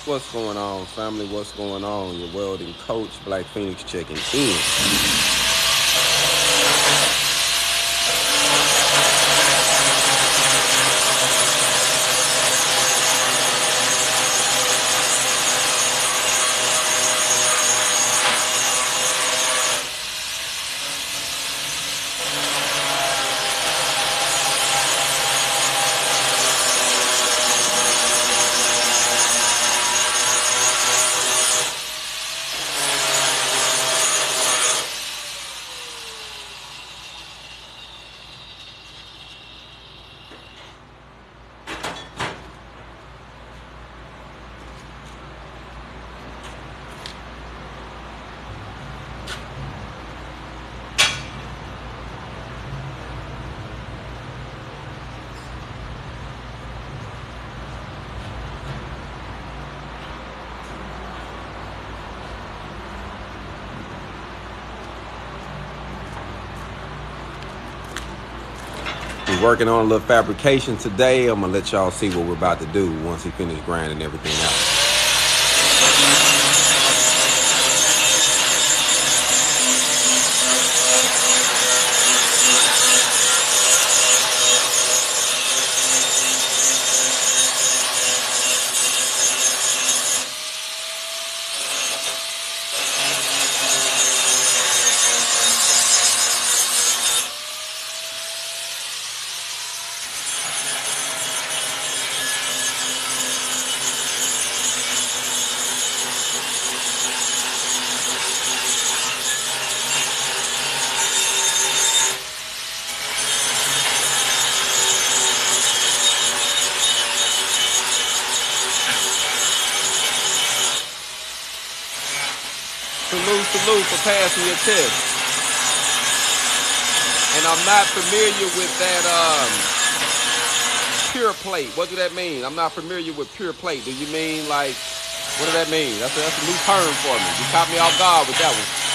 What's going on, family? What's going on? Your welding coach, Black Phoenix, checking in. We're working on a little fabrication today. I'm gonna let y'all see what we're about to do once he finishes grinding everything out. Salute for passing your test. And I'm not familiar with that pure plate. What do that mean? I'm not familiar with pure plate. Do you mean like, what does that mean? That's a new term for me. You caught me off guard with that one.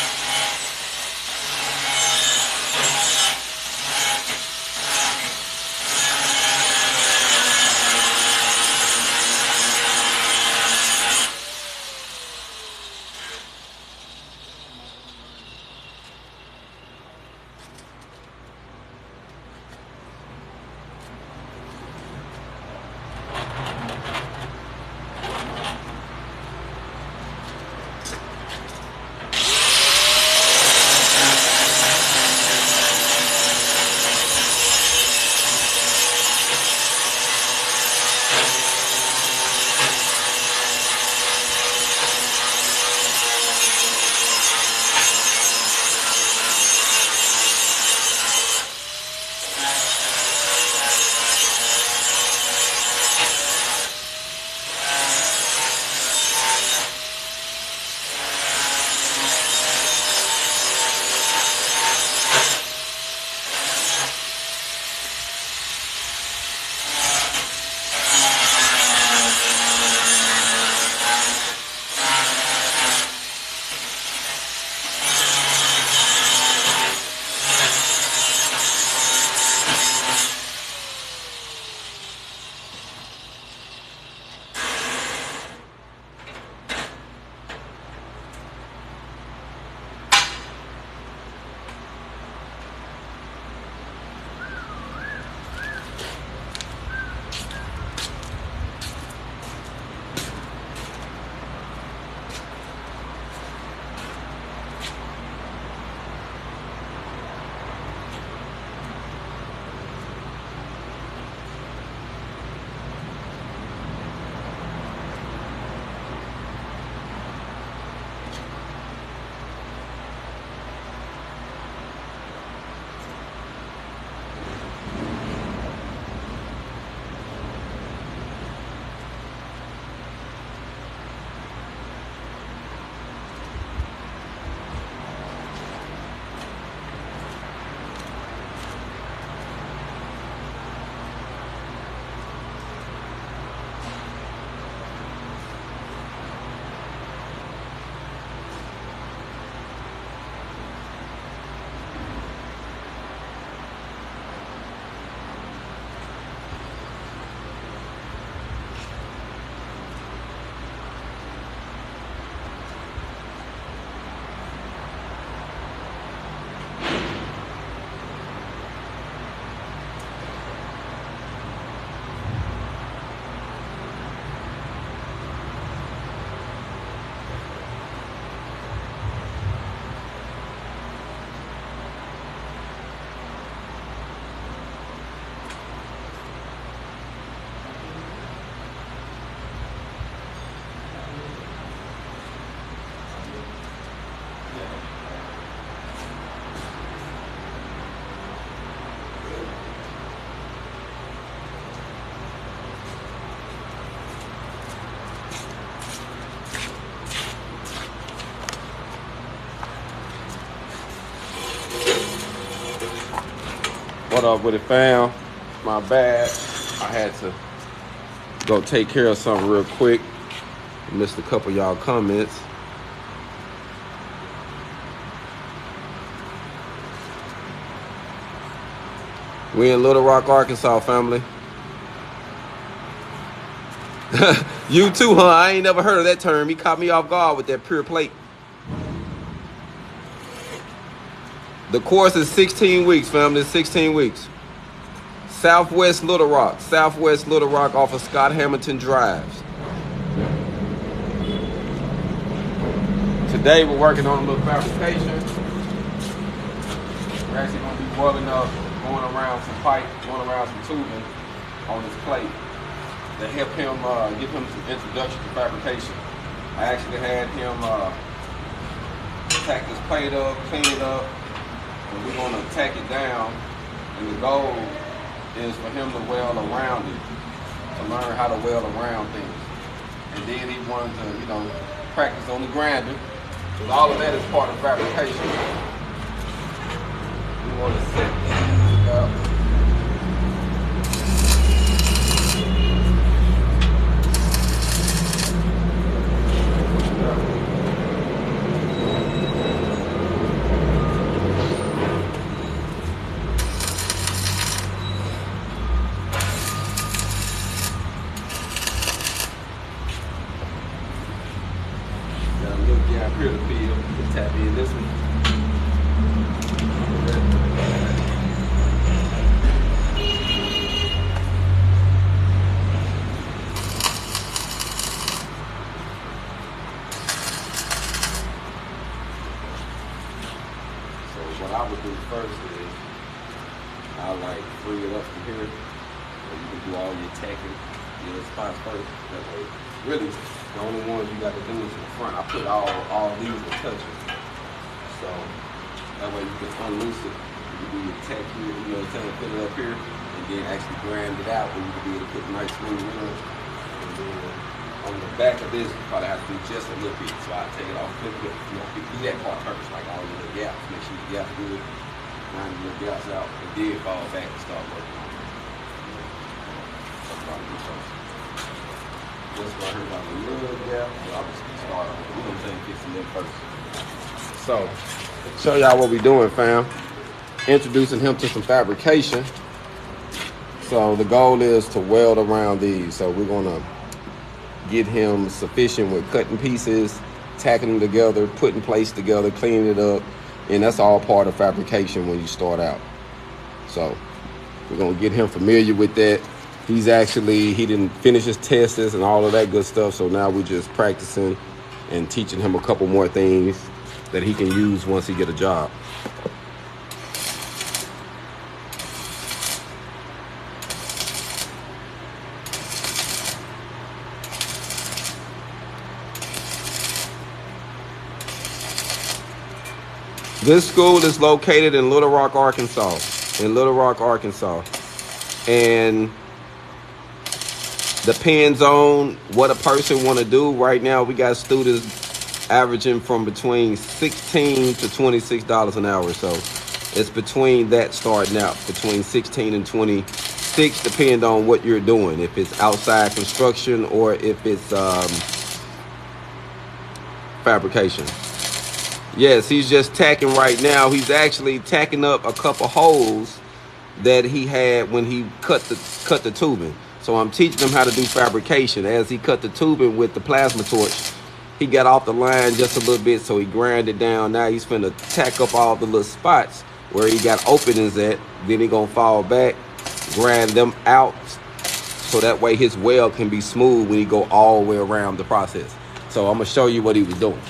What up with it, fam? My bad. I had to go take care of something real quick. Missed a couple of y'all comments. We in Little Rock, Arkansas, family. You too, huh? I ain't never heard of that term. He caught me off guard with that pure plate. The course is 16 weeks, family. It's 16 weeks. Southwest Little Rock off of Scott Hamilton Drives. Today we're working on a little fabrication. We're actually going to be welding up, going around some pipe, going around some tubing on this plate to help him give him some introduction to fabrication. I actually had him tack this plate up, clean it up, and we're going to tack it down. And the goal is for him to weld around it, to learn how to weld around things. And then he wanted to, practice on the grinder, because all of that is part of fabrication. We want to set things up. Here to feel, tap in this one. So what I would do first is I free it up from here, so you can do all your tacking, your spots first. That way, really, the only one you got to do is in the front. I put all these in touches, so that way you can unloose it. You can do your tack here, put it up here, and then actually grind it out, and you can be able to put a nice smooth rim. And then on the back of this, you probably have to do just a little bit. So I take it off, flip it, do that part first, like all your little gaps. Make sure your gaps good, grind your little gaps out, and then fall back and start working on it. That's what I do first. Just right here about a little gap, so I'll just start on it. We're going to fix the lip first. So, show y'all what we doing, fam. Introducing him to some fabrication. So the goal is to weld around these. So we're going to get him sufficient with cutting pieces, tacking them together, putting plates together, cleaning it up. And that's all part of fabrication when you start out. So we're going to get him familiar with that. He didn't finish his tests and all of that good stuff. So now we're just practicing and teaching him a couple more things that he can use once he get a job. This school is located in Little Rock, Arkansas. And depends on what a person want to do. Right now, we got students averaging from between $16 to $26 an hour. So it's between that starting out, between 16 and 26, depending on what you're doing. If it's outside construction or if it's fabrication. Yes, he's just tacking right now. He's actually tacking up a couple holes that he had when he cut the tubing. So I'm teaching him how to do fabrication. As he cut the tubing with the plasma torch, he got off the line just a little bit, so he ground it down. Now he's finna tack up all the little spots where he got openings at. Then he gonna fall back, grind them out, so that way his weld can be smooth when he go all the way around the process. So I'm gonna show you what he was doing.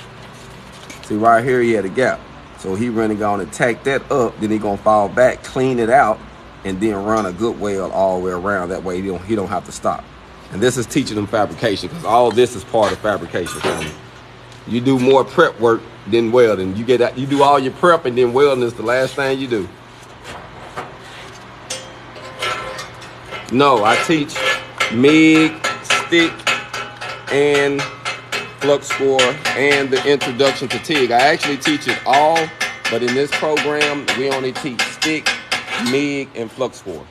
See, right here he had a gap. So he really gonna tack that up, then he gonna fall back, clean it out, and then run a good weld all the way around. That way he don't have to stop. And this is teaching them fabrication, because all this is part of fabrication. You do more prep work than welding. You do all your prep, and then welding is the last thing you do. No, I teach MIG, stick, and flux score, and the introduction to TIG. I actually teach it all, but in this program, we only teach stick, MIG, and flux core.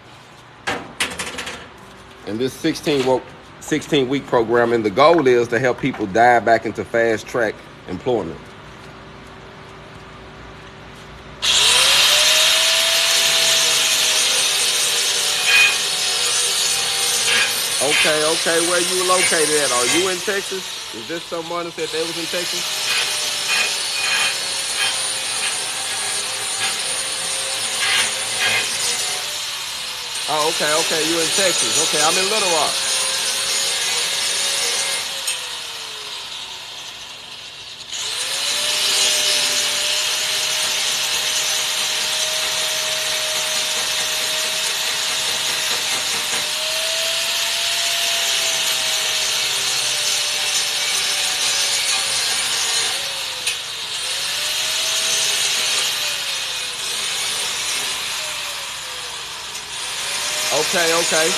And this 16-week program, and the goal is to help people dive back into fast-track employment. Okay, where you located at? Are you in Texas? Is this someone that said they was in Texas? Oh, okay, you in Texas. Okay, I'm in Little Rock. Okay.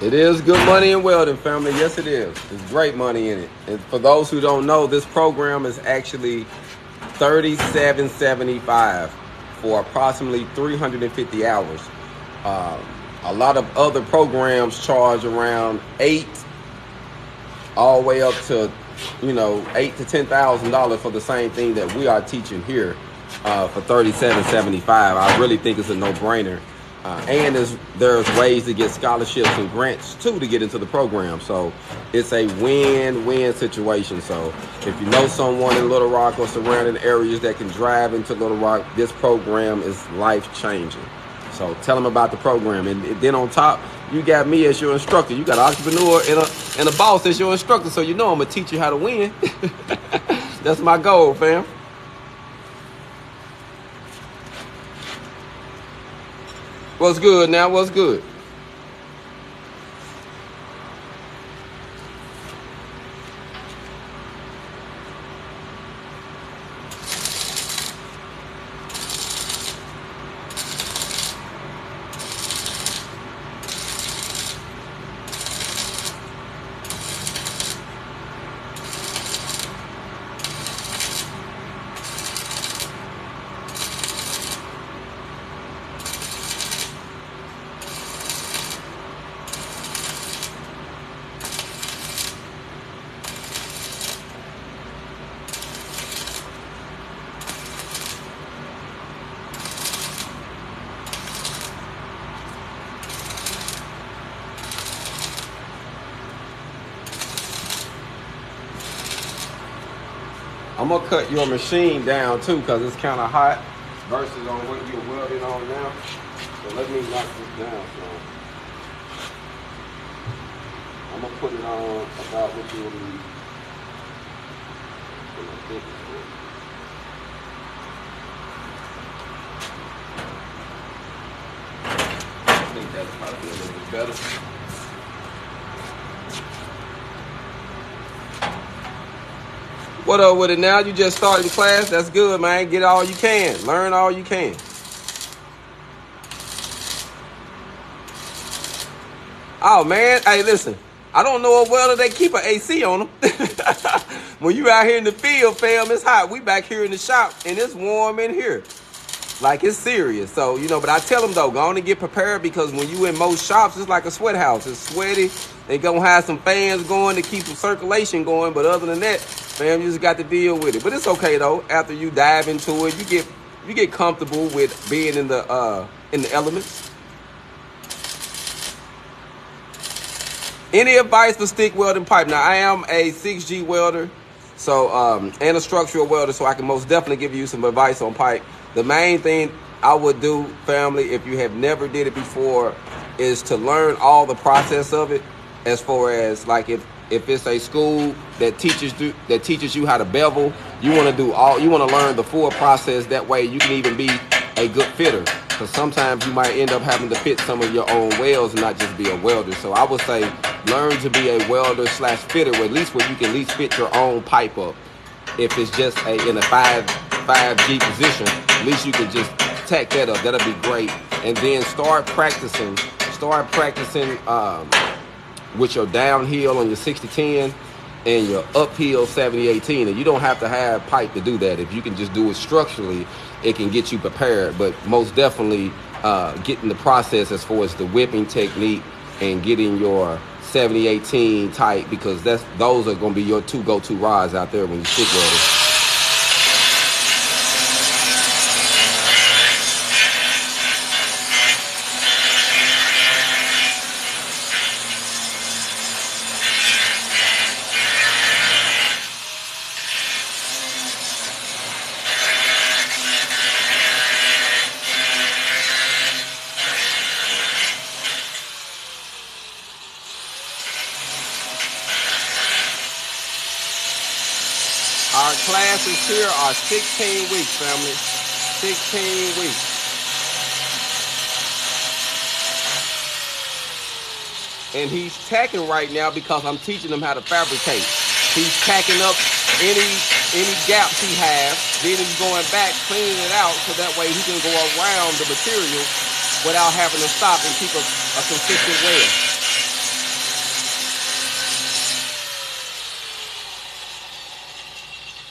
It is good money in welding, family. Yes, it is. There's great money in it. And for those who don't know, this program is actually $37.75 for approximately 350 hours. A lot of other programs charge around $8 all the way up to, $8,000 to $10,000 for the same thing that we are teaching here for $37.75. I really think it's a no-brainer. And there's ways to get scholarships and grants too to get into the program. So it's a win-win situation. So if you know someone in Little Rock or surrounding areas that can drive into Little Rock, this program is life-changing. So tell them about the program. And then on top, you got me as your instructor. You got an entrepreneur and a boss as your instructor. So you know I'm going to teach you how to win. That's my goal, fam. What's good now? What's good? I'm gonna cut your machine down too because it's kind of hot versus on what you're welding on now. So let me knock this down. So I'm gonna put it on about what you will need. I think that's probably a little bit better. What up with it now? You just started class? That's good, man. Get all you can. Learn all you can. Oh, man. Hey, listen. I don't know a welder they keep an AC on them. When you out here in the field, fam, it's hot. We back here in the shop, and it's warm in here. Like, it's serious. So, but I tell them, though, go on and get prepared because when you in most shops, it's like a sweat house. It's sweaty. They gonna have some fans going to keep the circulation going. But other than that, fam, you just got to deal with it. But it's okay, though. After you dive into it, you get comfortable with being in the elements. Any advice for stick welding pipe? Now, I am a 6G welder, and a structural welder, so I can most definitely give you some advice on pipe. The main thing I would do, family, if you have never did it before, is to learn all the process of it. As far as like if it's a school that teaches you how to bevel, You want to do all, you want to learn the full process. That way you can even be a good fitter. Because sometimes you might end up having to fit some of your own welds and not just be a welder. So I would say learn to be a welder slash fitter, or at least where you can at least fit your own pipe up. If it's just in a 5G position, at least you can just tack that up. That'll be great. And then start practicing with your downhill on your 60-10 and your uphill 70-18. And you don't have to have pipe to do that. If you can just do it structurally, it can get you prepared. But most definitely getting the process as far as the whipping technique and getting your 70-18 tight, because those are going to be your two go-to rods out there when you stick welding. Our classes here are 16 weeks, family. 16 weeks. And he's tacking right now because I'm teaching him how to fabricate. He's tacking up any gaps he has. Then he's going back, cleaning it out, so that way he can go around the material without having to stop and keep a consistent weld.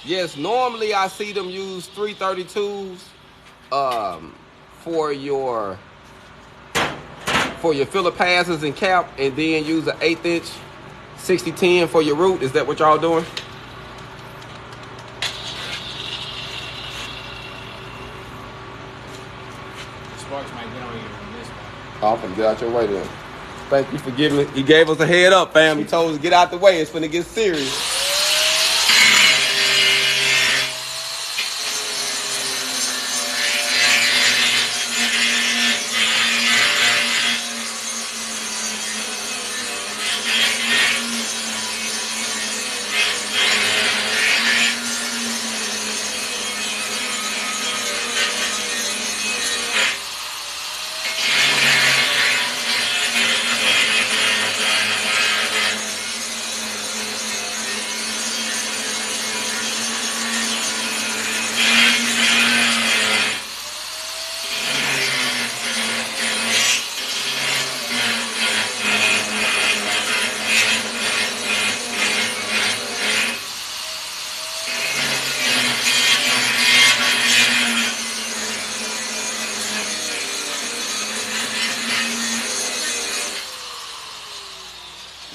Yes, normally I see them use 332s for your filler passes and cap, and then use an 1/8" 60-10 for your root. Is that what y'all doing? Sparks might get on you on this one. Oh, I'm finna get out your way then. Thank you for giving it. He gave us a head up, fam. He told us to get out the way. It's finna get serious.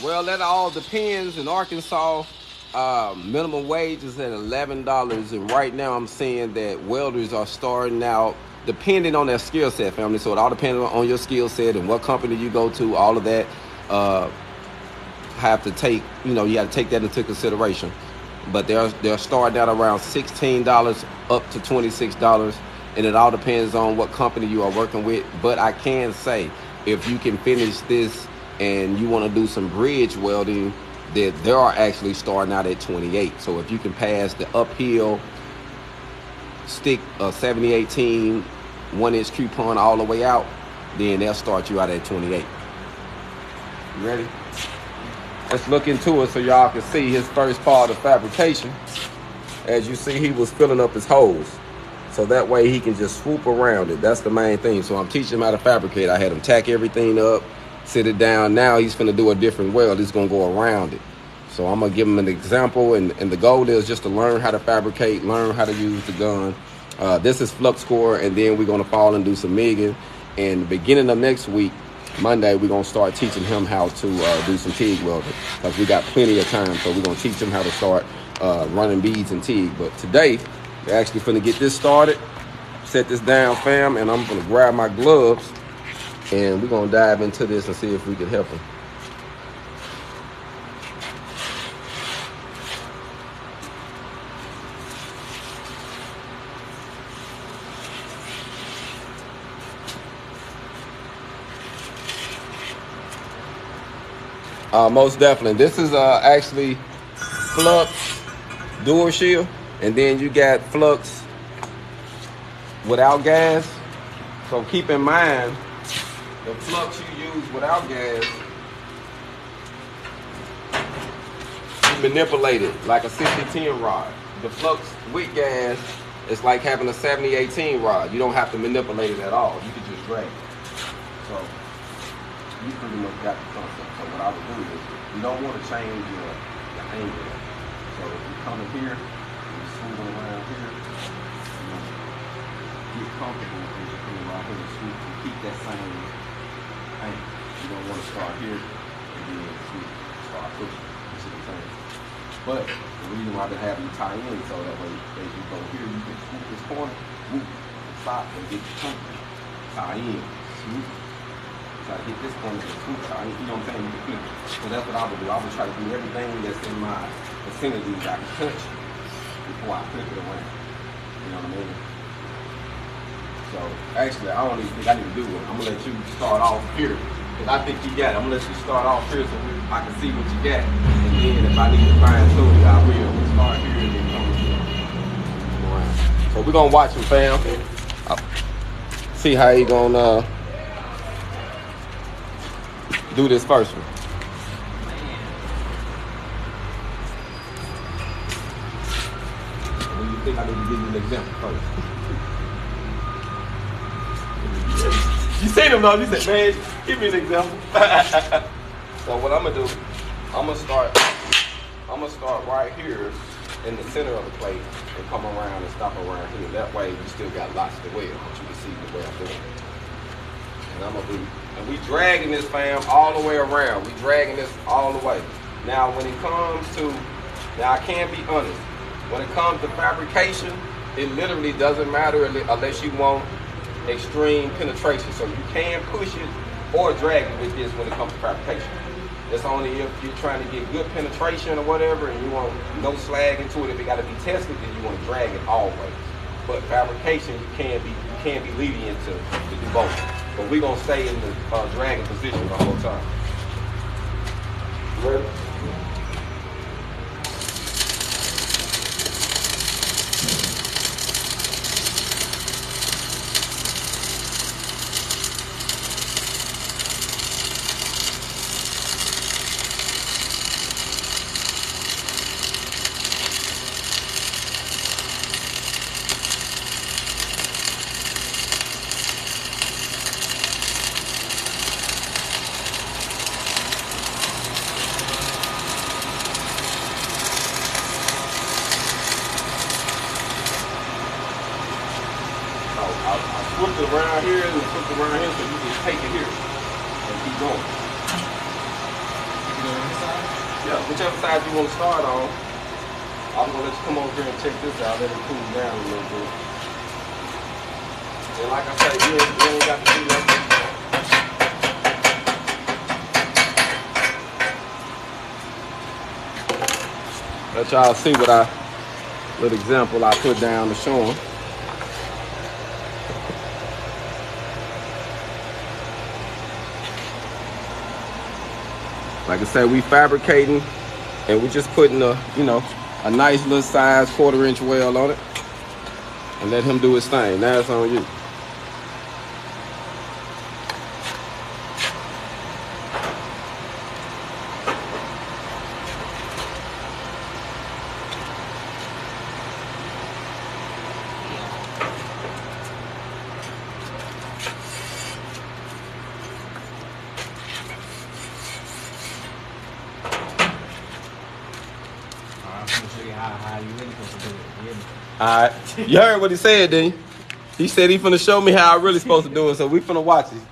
Well, that all depends. In Arkansas, minimum wage is at $11, and right now I'm seeing that welders are starting out depending on their skill set, family. So it all depends on your skill set and what company you go to. All of that have to take, you got to take that into consideration. But they're starting out around $16 up to $26, and it all depends on what company you are working with. But I can say, if you can finish this and you want to do some bridge welding, that they are actually starting out at 28. So if you can pass the uphill stick 70-18 1-inch coupon all the way out, then they'll start you out at 28. You ready? Let's look into it so y'all can see his first part of fabrication. As you see, he was filling up his holes, so that way he can just swoop around it. That's the main thing. So I'm teaching him how to fabricate. I had him tack everything up, sit it down. Now he's finna do a different weld. He's gonna go around it. So I'm gonna give him an example, and the goal is just to learn how to fabricate, learn how to use the gun. This is flux core, and then we're gonna fall and do some MIGing. And the beginning of next week, Monday, we're gonna start teaching him how to do some TIG welding, because we got plenty of time. So we're gonna teach him how to start running beads and TIG. But today, we're actually finna get this started, set this down, fam, and I'm gonna grab my gloves, and we're gonna dive into this and see if we can help him. Most definitely. This is actually Flux Dual Shield. And then you got flux without gas. So keep in mind, the flux you use without gas, you manipulate it like a 60-10 rod. The flux with gas is like having a 70-18 rod. You don't have to manipulate it at all. You can just drag it. So you pretty much got the concept. So what I would do is, you don't want to change your angle. So if you come in here, you swing around here, get comfortable as you come around here and sweep and keep that same angle. You don't want to start here and then sweep, start pushing. You see what I'm saying? But the reason why they have you tie in, so that way as you go here, you can swoop this corner, move, stop, and get comfortable. Tie in, swoop. Try to hit this corner and swoop, tie in. You know what I'm saying? You can flip it. So that's what I would do. I would try to do everything that's in my vicinity that I can touch before I flip it around. You know what I mean? So actually, I don't even think I need to do it. I'm gonna let you start off here, because I think you got it. I'm gonna let you start off here so I can see what you got. And then if I need to fine tune it, I will. We'll start here and then come around. So we're gonna watch him, fam. See how he gonna do this first one. What do you think? I need to give you an example first. You seen him though, you said, man, give me an example. So what I'm gonna do, I'm gonna start right here in the center of the plate and come around and stop around here. That way you still got lots to weld, but you can see the way I'm doing it. And I'm gonna be, and we dragging this, fam, all the way around. We dragging this all the way. Now when it comes to, now I can't be honest, when it comes to fabrication, it literally doesn't matter unless you want extreme penetration. So you can push it or drag it with this when it comes to fabrication. It's only if you're trying to get good penetration or whatever and you want no slag into it. If it got to be tested, then you want to drag it always. But fabrication, you can't be lenient to do both. But we're gonna stay in the dragging position the whole time. Ready? I flipped it around here and flipped it around here, so you just take it here and keep going. You go on this side? Yeah, whichever side you want to start on. I'm gonna let you come over here and check this out, let it cool down a little bit. And like I said, you ain't got to do nothing. Let y'all see what little example I put down to show them. Like I said, we fabricating and we just putting a nice little size 1/4 inch weld on it and let him do his thing. Now it's on you. How you really supposed to do it. All right. You heard what he said, didn't you? He said he finna show me how I really supposed to do it, so we finna watch it.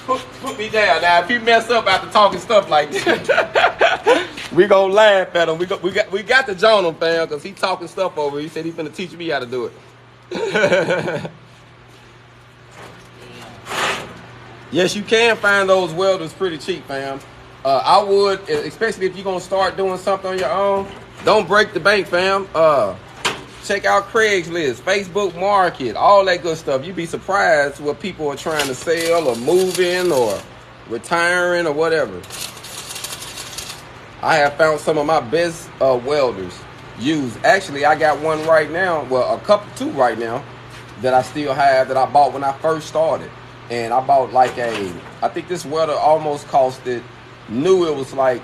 Put me down. Now, if he mess up after talking stuff like that, we gonna laugh at him. We got to join him, fam, because he talking stuff over. He said he finna teach me how to do it. Yes, you can find those welders pretty cheap, fam. I would, especially if you're gonna start doing something on your own, don't break the bank, fam. Check out Craigslist, Facebook Market, all that good stuff. You'd be surprised what people are trying to sell or moving or retiring or whatever. I have found some of my best welders used. Actually, I got one right now. Well, two right now that I still have that I bought when I first started. And I bought like I think this welder almost costed, new it was like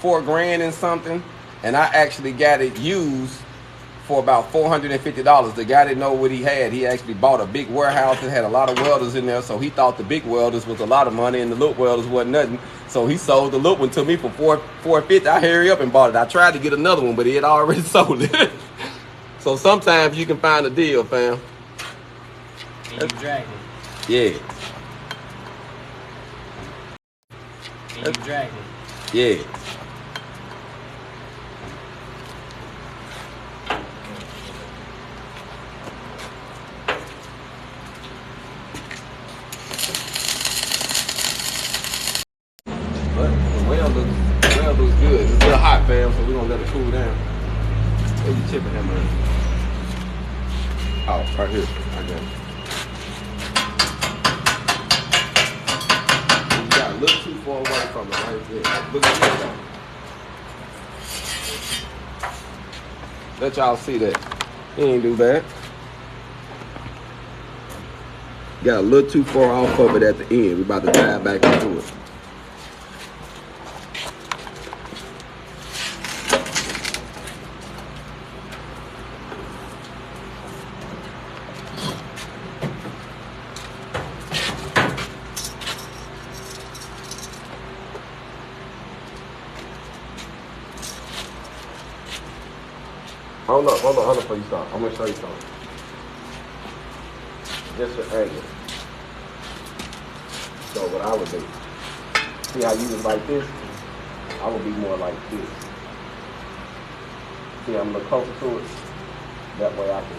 $4,000 and something. And I actually got it used for about $450. The guy didn't know what he had. He actually bought a big warehouse that had a lot of welders in there. So he thought the big welders was a lot of money and the little welders wasn't nothing. So he sold the little one to me for $450. I hurry up and bought it. I tried to get another one, but he had already sold it. So sometimes you can find a deal, fam. And you drag it. Yeah. And you drag it. Yeah. But the well looks good. It's still hot, fam, so we're gonna let it cool down. Where you chipping him at? Oh, right here. I got it. You got a little too far away from it right there. Look at that. Let y'all see that. He ain't do bad. Got a little too far off of it at the end. We're about to dive back into it. Hold up before you start. I'm gonna show you something. Just your angle. So what I would do, see how you was like this? I would be more like this. See, I'm a little closer to it. That way I can.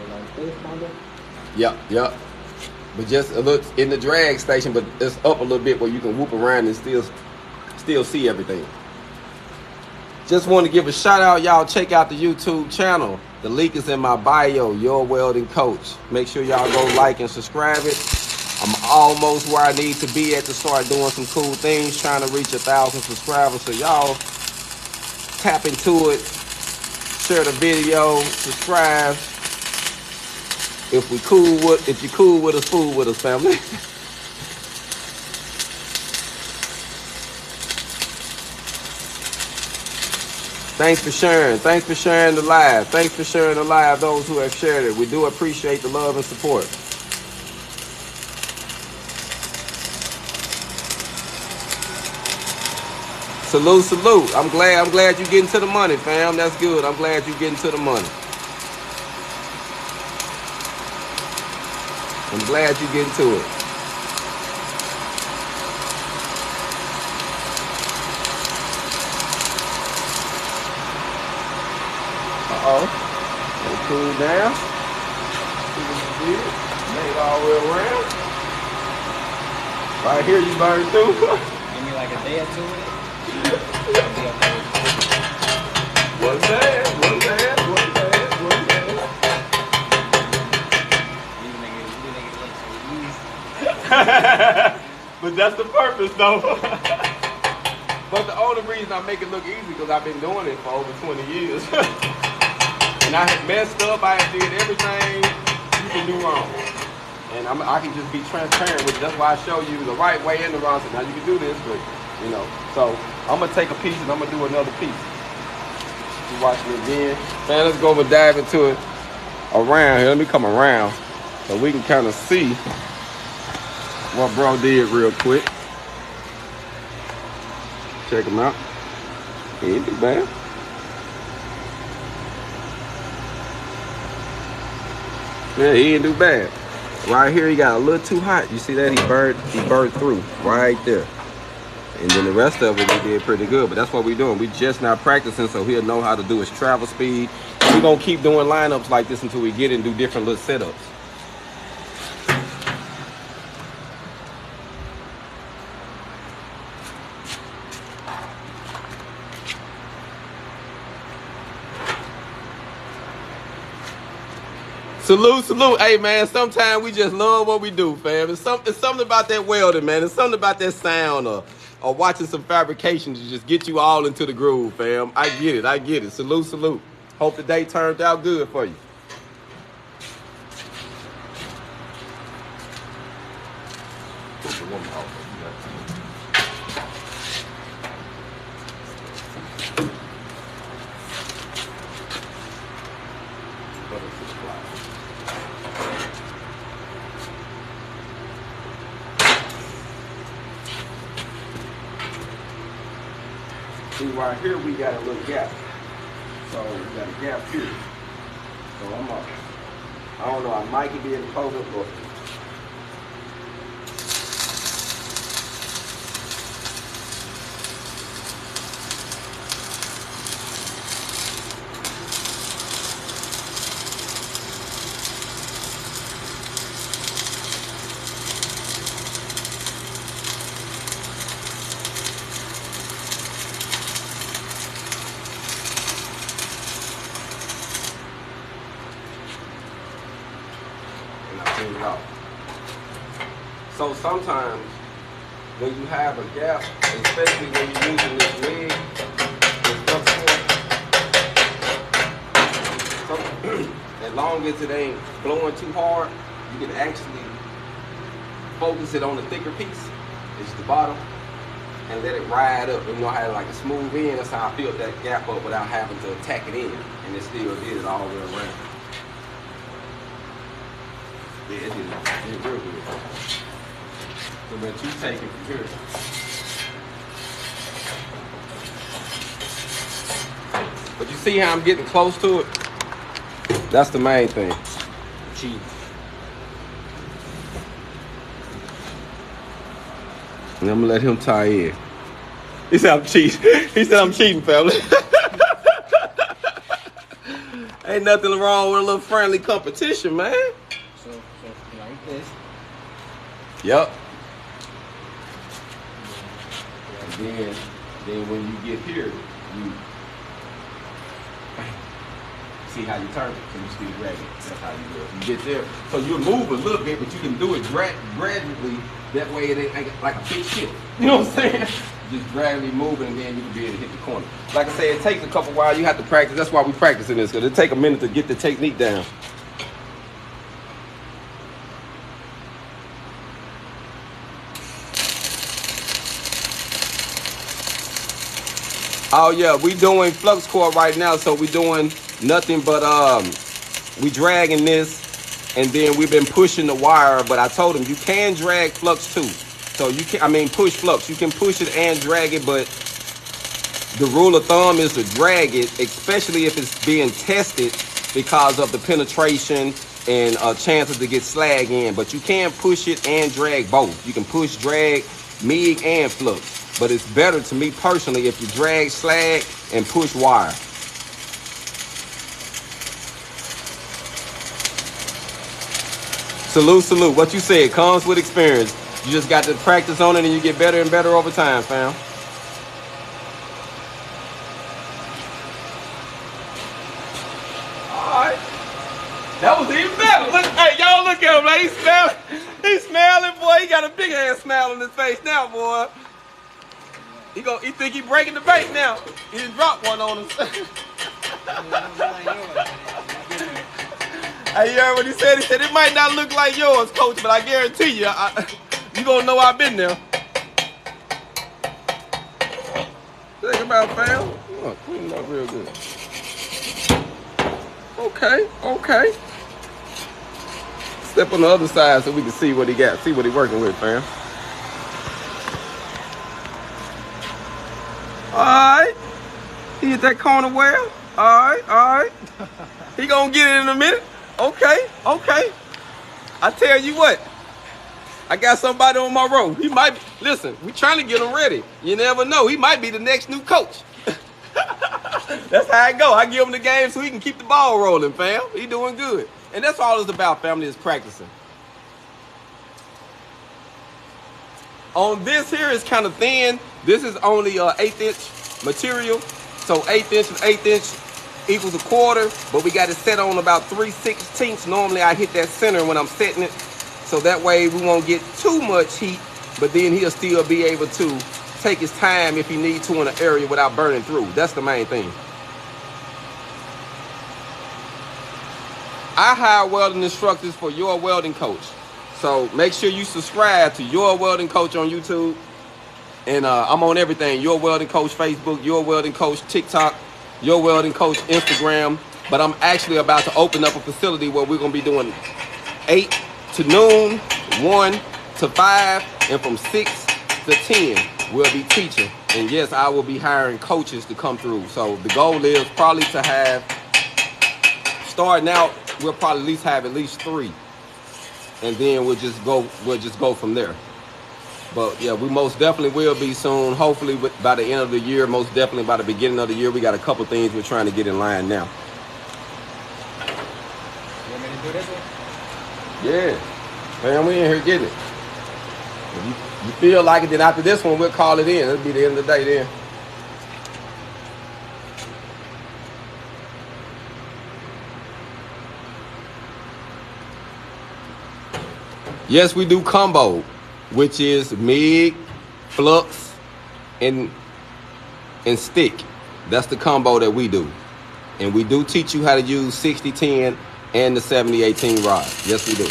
Like this, kind of. Yep. But just a little in the drag station, but it's up a little bit where you can whoop around and still see everything. Just want to give a shout out, y'all. Check out the YouTube channel. The link is in my bio, Your Welding Coach. Make sure y'all go like and subscribe it. I'm almost where I need to be at to start doing some cool things, trying to reach 1,000 subscribers. So y'all tap into it, share the video, subscribe. If you cool with us, fool with us, family. Thanks for sharing. Thanks for sharing the live. Thanks for sharing the live, those who have shared it. We do appreciate the love and support. Salute. I'm glad you getting to the money, fam. That's good. I'm glad you getting to the money. I'm glad you getting to it. Let's cool down. See what you did. Made all the way around. Right here you burned through. Give me like a day or two with it. I'll be up there. What's that? You niggas look so easy. But that's the purpose, though. But the only reason I make it look easy because I've been doing it for over 20 years. And I had messed up. I had did everything you can do wrong. And I can just be transparent with you. That's why I show you the right way and the wrong. So now you can do this, but you know. So I'm gonna take a piece and I'm gonna do another piece. You watch me again. Man, let's go and dive into it around here. Let me come around so we can kind of see what bro did real quick. Check him out. He ain't too bad. Yeah, he ain't too bad. Right here, he got a little too hot. You see that? He burned through right there. And then the rest of it, we did pretty good. But that's what we're doing. We just not practicing, so he'll know how to do his travel speed. We're going to keep doing lineups like this until we get and do different little setups. Salute, salute. Hey, man, sometimes we just love what we do, fam. It's something about that welding, man. It's something about that sound or watching some fabrication to just get you all into the groove, fam. I get it. I get it. Salute, salute. Hope the day turned out good for you. See, right here we got a little gap. So we got a gap here. So I'm up. I don't know, I might be able to close it, but out. So sometimes when you have a gap, especially when you're using this leg, as long as it ain't blowing too hard, you can actually focus it on the thicker piece, it's the bottom, and let it ride up. You know how like a smooth in, that's how I filled that gap up without having to attack it in, and it still did it all the way around. Yeah, it did real good. So that you take it from here. But you see how I'm getting close to it? That's the main thing. Cheat. And I'm gonna let him tie in. He said I'm cheating. He said I'm cheating, family. Ain't nothing wrong with a little friendly competition, man. So like this. Yep. And then when you get here, you see how you turn it, so you still drag it. That's how you do it. You get there, so you move a little bit, but you can do it gradually. That way it ain't like a big shift. You know what I'm saying? Just gradually moving, and then you can be able to hit the corner. Like I said, it takes a couple while. You have to practice. That's why we practicing this, because it take a minute to get the technique down. Oh yeah, we doing flux core right now, so we doing nothing but we dragging this, and then we've been pushing the wire. But I told him you can drag flux too, so you can push flux. You can push it and drag it, but the rule of thumb is to drag it, especially if it's being tested because of the penetration and chances to get slag in. But you can push it and drag both. You can push, drag, MIG, and flux. But it's better to me personally if you drag slag and push wire. Salute, salute. What you said comes with experience. You just got to practice on it and you get better and better over time, fam. Alright. That was even better. Look, hey, y'all look at him, like he's smiling. He's smiling, boy. He got a big ass smile on his face now, boy. He think he breaking the bank now. He done dropped one on us. Hey, you heard what he said? He said, it might not look like yours, coach, but I guarantee you, you gonna know I've been there. Think about it, fam. Oh, clean it up real good. Okay, okay. Step on the other side so we can see what he got, see what he working with, fam. Alright. He hit that corner well. Alright, alright. He gonna get it in a minute. Okay, okay. I tell you what. I got somebody on my road. He might be, listen, we trying to get him ready. You never know. He might be the next new coach. That's how I go. I give him the game so he can keep the ball rolling, fam. He doing good. And that's all it's about, family, is practicing. On this here is kind of thin. This is only 1/8 inch material. So 1/8 inch and 1/8 inch. equals a quarter, but we got it set on about 3/16. Normally I hit that center when I'm setting it, so that way we won't get too much heat, but then he'll still be able to take his time if he needs to in an area without burning through. That's the main thing. I hire welding instructors for Your Welding Coach. So make sure you subscribe to Your Welding Coach on YouTube. And I'm on everything. Your Welding Coach Facebook, Your Welding Coach TikTok, Your Welding Coach Instagram. But I'm actually about to open up a facility where we're going to be doing 8 to noon, 1 to 5, and from 6 to 10 we'll be teaching. And yes, I will be hiring coaches to come through. So the goal is probably to have, starting out, we'll probably at least have at least 3. And then we'll just go from there. But yeah, we most definitely will be soon. Hopefully by the end of the year, most definitely by the beginning of the year. We got a couple things we're trying to get in line now. You want me to do this one? Yeah. Man, we in here getting it. If you feel like it, then after this one, we'll call it in. It'll be the end of the day then. Yes, we do combo, which is MIG, flux, and stick. That's the combo that we do. And we do teach you how to use 60-10 and the 70-18 rod. Yes, we do.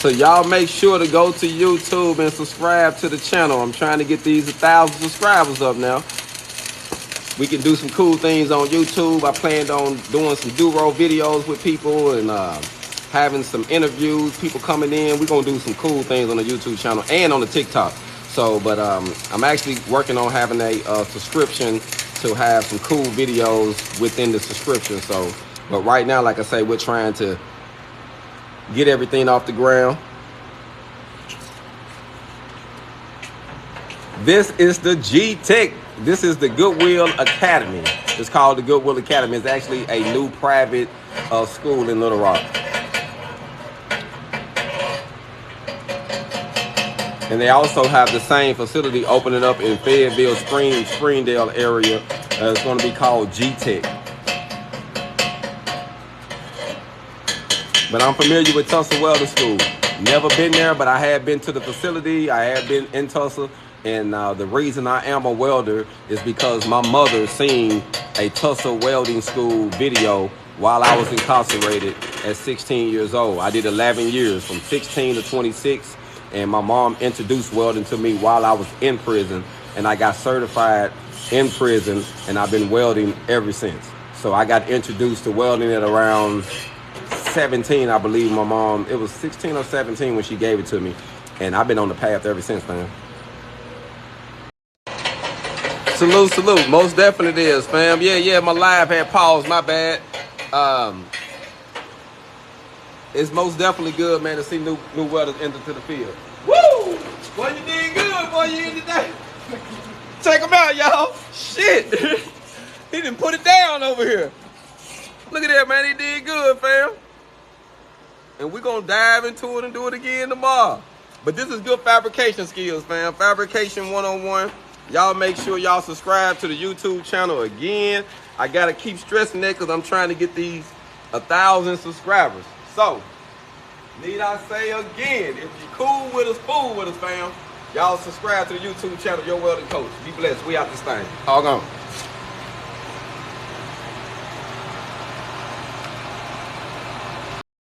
So y'all make sure to go to YouTube and subscribe to the channel. I'm trying to get these 1,000 subscribers up now. We can do some cool things on YouTube. I planned on doing some do-roll videos with people and having some interviews, people coming in. We're going to do some cool things on the YouTube channel and on the TikTok. So, but I'm actually working on having a subscription to have some cool videos within the subscription. So, but right now, like I say, we're trying to get everything off the ground. This is the G-Tech. This is the Goodwill Academy. It's called the Goodwill Academy. It's actually a new private school in Little Rock. And they also have the same facility opening up in Fayetteville, Springdale area. It's going to be called G-Tech. But I'm familiar with Tulsa Welding School. Never been there, but I have been to the facility. I have been in Tulsa. And the reason I am a welder is because my mother seen a Tulsa Welding School video while I was incarcerated at 16 years old. I did 11 years, from 16 to 26. And my mom introduced welding to me while I was in prison. And I got certified in prison. And I've been welding ever since. So I got introduced to welding at around 17, I believe. My mom, it was 16 or 17 when she gave it to me, and I've been on the path ever since, man. Salute. Most definitely it is, fam. Yeah, my live had paused, my bad. It's most definitely good, man, to see new welders enter to the field. Woo! Boy, you did good, boy, you in today. Check him out, y'all. Shit. He didn't put it down over here. Look at that, man. He did good, fam. And we're going to dive into it and do it again tomorrow. But this is good fabrication skills, fam. Fabrication 101. Y'all make sure y'all subscribe to the YouTube channel again. I got to keep stressing that because I'm trying to get these 1,000 subscribers. So, need I say again, if you cool with us, fool with us, fam. Y'all subscribe to the YouTube channel, Your Welding Coach. Be blessed. We out this thing. All gone.